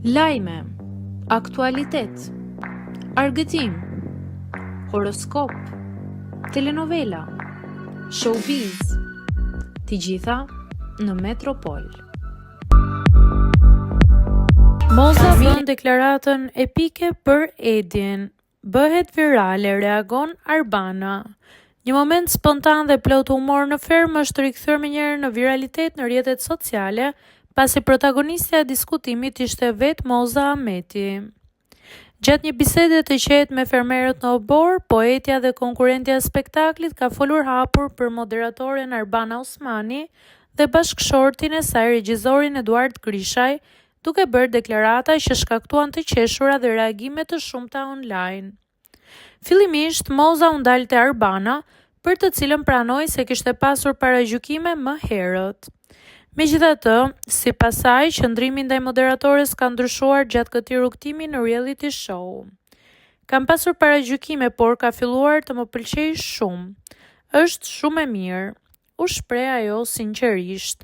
Lajme, aktualitet, argëtim, horoskop, telenovela, showbiz, të gjitha në Metropol. Moza bën deklaratën epike për Edin. Bëhet virale, reagon Arbana. Një moment spontan dhe plot humor në fermë është rikthyer menjëherë në viralitet në rrjetet sociale, pasi protagonistja e diskutimit ishte vetë Moza Ahmeti. Gjatë një bisede të qetë me fermerët në Obor, poetja dhe konkurrentja e spektaklit ka folur hapur për moderatoren Arbana Osmani dhe bashkëshortin e saj, regjisorin Eduard Grishaj, duke bërë deklarata që shkaktuan të qeshura dhe reagime të shumta online. Fillimisht, Moza u ndal te Arbana, për të cilën pranoi se kishte pasur paragjykime më herët. Megjithatë, sipas saj, qëndrimi ndaj moderatores ka ndryshuar gjatë këtij rrugtimi në reality show. Kam pasur paragjykime, por ka filluar të më pëlqejë shumë. Është shumë e mirë, u shpreh ajo sinqerisht.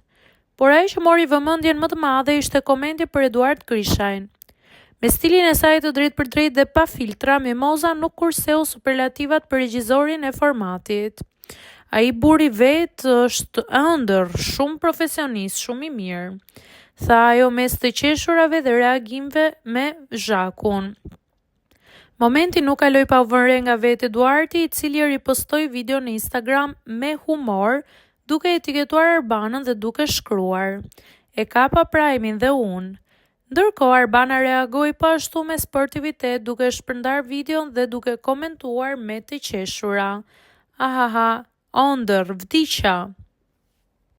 Por ai që mori vëmendjen më të madhe ishte komenti për Eduard Grishajn. Me stilin e saj të drejtpërdrejtë dhe pa filtra, Mimoza nuk kurseu superlativat për regjisorin e formatit. Ai burri vetë është ëndër, shumë profesionist, shumë i mirë, tha ajo mes të qeshurave dhe reagimeve me zhakun. Momenti nuk kaloi pa u vënë re nga vetë Eduardi, i cili ripostoi video në Instagram me humor, duke etiketuar Arbanën dhe duke shkruar: "E kapa Prajmin dhe unë." Ndërkohë, Arbana reagoi po ashtu me sportivitet, duke shpërndar videon dhe duke komentuar me të qeshura: "Ahaha, ondër, vdiqa."